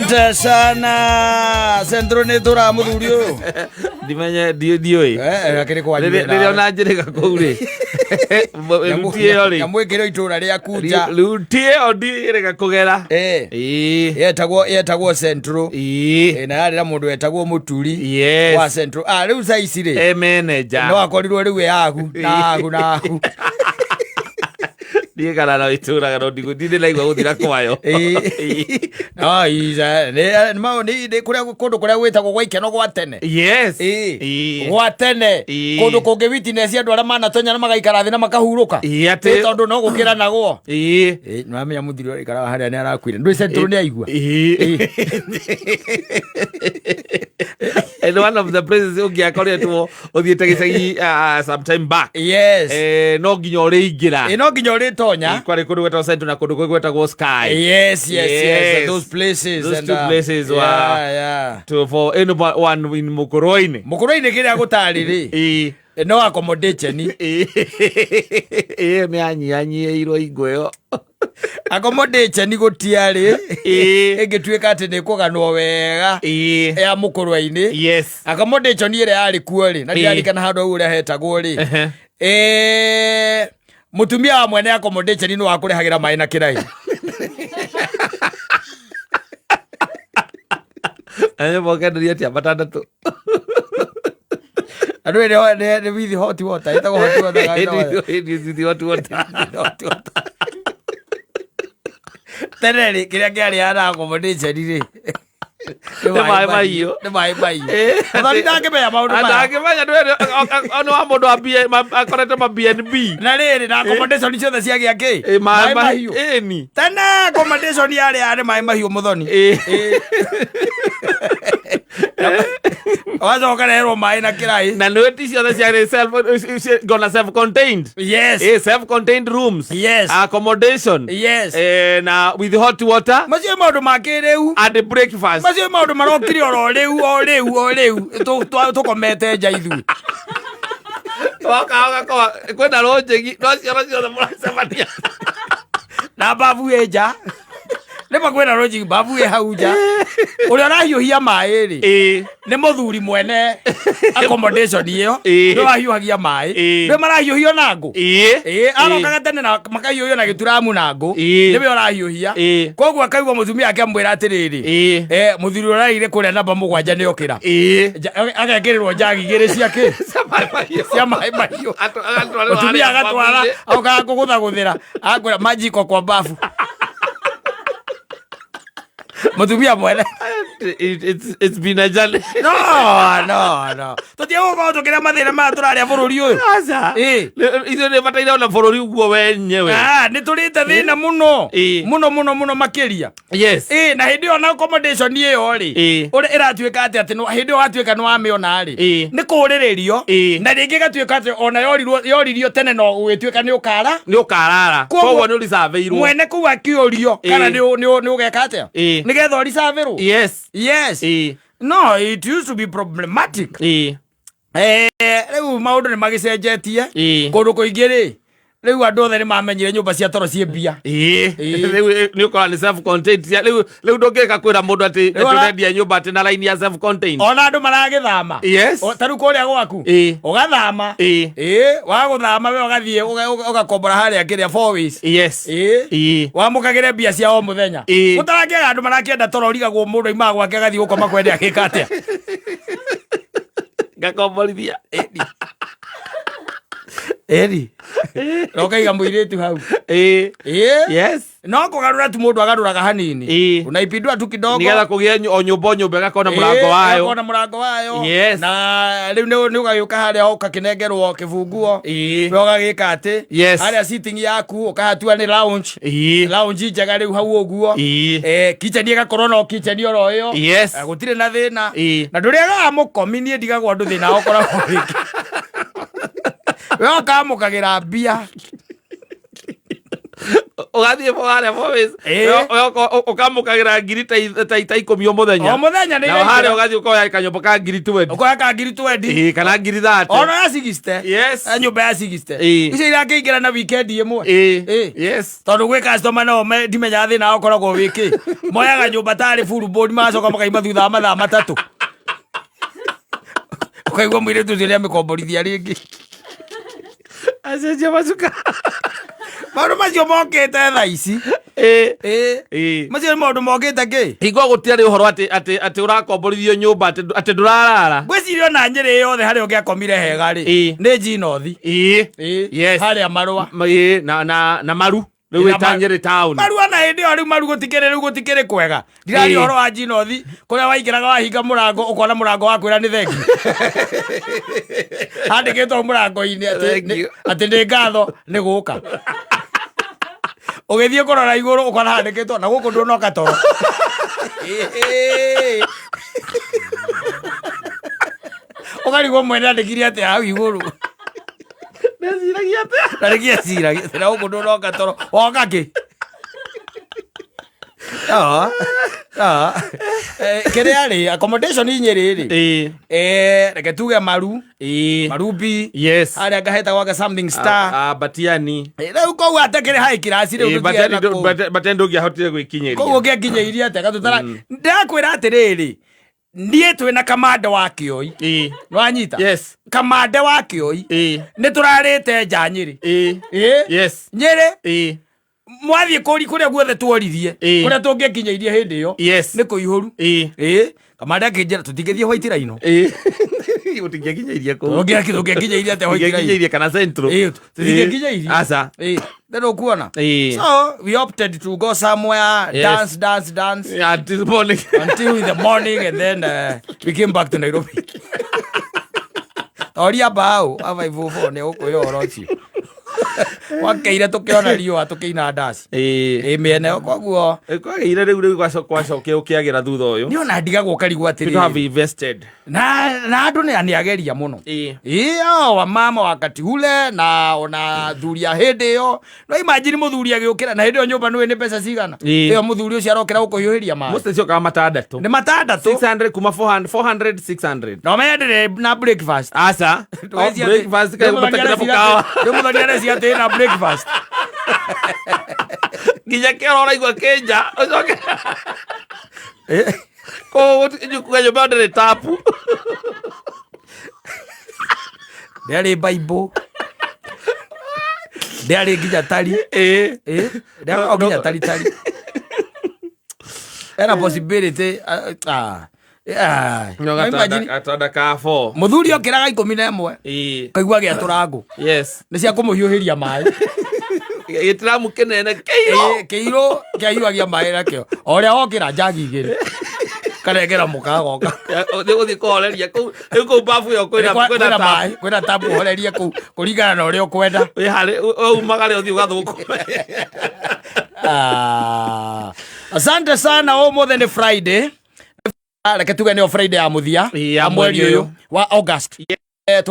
Asante sana. Centro ni tura muthuri uyu. Dimenya dio lakini kwa jina. Ndio unajirika kule. Lutie oli. Yamwekero itura ria kuja. Lutie odirika kugera. Yetagwo Centro. Na yari mundu yetagwo Muturi. Yes. Wa Centro. Riu saici ri. Manager. No akorirwo riu yaku. Naku. Dia kana na itura kana ndinde na igwa guthira kwayo. Iza ni kuria kundu kuria gwitagwo gwa ikeno gwa tene. Yes. Gwa tene kundu kungi witness andu aria manatonya na magaikara thina makahuruka. Tondu no gukira nagwo. Nwamenya muthiri ori kara haria ni arakwire ndu Centro ni aigua. And one of the places ungiakoretwo uthiete gicagi sometime back. Yes. No nginya uri ingira. No nginya uri tonya. Kwari kundu gwetagwo Centro na kundu gwetagwo Sky. Yes. Those places. Those two places were for anyone in Mukuroini. Mukuroini kiria gutari ri. No accommodation. Me anyi iro igweyo. Accommodation gutiari. Igituika ati ni kuganwo wega. Ya Mukuroini. Yes. Accommodation ire yari kuo ri. Na ndiari kana handu uria hetagwo ri. Mutumia wa mwene accommodation no akurehagira mai na kirai. Ane boka ndio tia batandatu. Anu ere with hot water. Ita hot water. It hot water. Teneri kiria kiari ana accommodation ri. Ne mai maio. Thani ndakimenya maundu maya. Ndakimenya no amundu akorete ma BNB. Na riri na accommodation ciothe cia giaki. Mai mahiu. Ni. Tene accommodation yari mai mahiu muthoni. Wazo karero mai na kirai. Na notice ciothe cia self contained. Yes. Self contained rooms. Yes. Accommodation. Yes. Na with hot water. Macio maundu makiriu. And breakfast. Macio maundu marokiri o riu tukomete nja ithu. Waka kwenda rojegi no ciothe muracemania. Na babu eja. Lema kwenda rojegi babu e hauja. Uria rahiuhia mai ri. Ni muthuri mwene accommodation iyo. No ahiuhagia mai. No marahiuhio na ngo. Arokaga tene na makahiuhio na gituramu na ngo. Niwe arahiuhia. Koguo akaigwa mutumia ake amwira atiriri. Muthuri uraire kuria namba 7 ni okira. Agakirirwo njagi igiri ciake. Cia mai mahiu. Mutumia agatwara aukaga kuguthaguthira. Akwira majiko kwa bafu. Mutumia mwene. It's been a journey. No. Tutia ugo tukira mathina ma turaria bururi uyu. Asa. Izo ne bataira ona bururi uguo wenyewe. Ni turite thina muno. Muno makiria. Yes. Na hindi ona accommodation iyo ri. Uri iratuika ati no hindi watuika no amiona ri. Ni kuriririo. Na ringi gatuika ati ona yoririo tene no gwituika ni ukara. Ni ukarara. Koguo ni urisaveirwo. Mwene ku akiorio kana ni ugeka atia. Nigetha urisaveirwo. Yes. No, it used to be problematic. Riu maundu ni magicenjetie. Kundu kuingi ri. Riu andu othe ni mamenyire nyumba cia toro cie mbia. Riu ni ukora ni self contained. Riu ndungika kwira mundu ati turendia nyumba ati na line ya self contained. Ona andu maragithama. Yes. Taru kuria gwaku. Ugathama. Wa guthama we ugathie ugakombora haria kiria 4 ways. Yes. Wamukagire mbia cia o muthenya. Gutarakia andu marakienda toro rigagwo mundu imaga gwake gathie gukoma kwende akika atia. Gakomborithia. Eri. Rokaiga muiretu hau. Yes. No kugarura tu mundu agaruraga hanini. Unaipindua tu kidogo. Nigetha kugia nyumba gakona murango wayo. Gakona murango wayo. Yes. Na riu ni ugayuka haria ukakinengerwo kibunguo. We ugagika ati. Haria sitting yaku ukahatua ni lounge. Lounge njega riu hau uguo. Kitchen igakorwo no kitchen oro iyo. Gutire na thina. Na nduriaga mukomi ni ndigagwo andu thina okoragwo wiki. We okamukagira mbia. Ugathie hare Movies ukamukagira ngiri ta 10 o muthenya na hare ugathie ukoya kanyombo ka ngiri 20 ukoya ka ngiri 20 kana ngiri 30 ona ya 60 yes nyumba ya 60 icio irakingira na weekend imwe yes tondu gwi customer no ndimenya thina okoragwo wiki moyaga nyumba tari full board macoka makaima thutha mathaa 3 ukaigua mwire tu ria mikomborithia ringi acenjia macuka maundu macio mokite thaa ici macio nĩ maundu mokite ki hingo gũtiarĩ ũhoro atĩ ũrakomborithio nyũmba atĩ ndũrarara ngwĩciria ona Nyĩrĩ yothe harĩa ũngĩakomire hega rĩ nĩ Njinothi yes harĩa Marũa na Maru rĩu ĩta Nyĩrĩ town Maru ona hĩndĩ ĩyo rĩu Maru gũtikĩrĩ kwega ndiraria ũhoro wa Njinothi kũrĩa waingĩraga wahinga mũrango ũkona mũrango wa kwĩra nĩ thengi handĩkĩtwo mũrango-inĩ atĩ nĩ ngatho nĩ gũka ũgĩthiĩ kũrora igũrũ ũkona handĩkĩtwo na gũkũ ndũnoka toro ũkarigwo mwene andĩkire atĩ hau igũrũ neciragia atĩa ndarĩkia ciragia atĩ na gũkũ ndũnoka toro woka kĩ kĩrĩa rĩ accommodation Nyĩrĩ rĩ reke tuge Maru Marubi harĩa ngaheta gwake something star Batiani rĩu koguo atakĩrĩ high class rĩu Batiani ndũngĩahotire gwĩkinyĩria koguo ũngĩakinyĩirie atĩa gatũtara ndakwĩra atĩrĩrĩ niĩ twĩna kamande wa Kĩoi nĩwanyita kamande wa Kĩoi nĩ tũrarĩte nja Nyĩrĩ Nyĩrĩ mwathiĩ kũrĩa guothe tworithie kũrĩa tũngĩkinyĩirie hĩndĩ ĩyo nĩ kũihũru kamande akĩnjĩra tũtingĩthiĩ White Rhino ũtingĩkinyĩirie kũu tũngĩkinyĩirie atĩa White Rhino ũtingĩkinyĩirie kana Central tũtingĩkinyĩirie aca then ũkuona so we opted to go somewhere dance until morning until in the morning and then we came back to Nairobi oria bao avaivuvo nĩ ũkwĩyora ũcio wakeire tukiona riũa tukiina ndaci mĩene koguo kwagĩire rĩu gwacokia ũkĩagĩra thutha ũyũ nĩ ona ndigagwo karigwo atĩrĩ na andũ nĩ ageria mũno wa mama wakati ule na ona thuri a hĩndĩ ĩyo no imagine mũthuri agĩũkĩra na hĩndĩ ĩyo nyũmba nĩ nĩ mbeca cigana ĩyo mũthuri ũcio arokĩra gũkũhiũhĩria maĩ mũciĩ ciokaga matandatũ nĩ matandatũ 600 kuma 400 600 no mendere na breakfast aca breakfast kaigũmatakĩra mũkawa rĩu mũthoni arecia atĩ na breakfast nginya kĩoro ũraigua kĩnja ũcoke kũguo nyũmba ndĩrĩ tapu ndĩarĩ Bible ndĩarĩ nginya tari ndĩarĩ nginya tari ena possibility mũthuri okĩraga 11 kaigua gĩatũrangũ nĩ cia kũmũhiũhĩria maĩ gĩtiramu kĩnene kĩirũ kĩahiũhagia maĩ nakĩo o ũrĩa wokĩra njagi 2 karengera mũkaga goka gũthiĩ kũhoreria kũu babu ĩyo kwĩna tabu ũhorerie kũu kũringana na ũrĩa ũkwenda umaga rĩ ũthiĩ ũgathũkũme asante sana ũmũthĩ nĩ Friday reke tuge nĩyo Friday ya mũthia mweri ũyũ wa August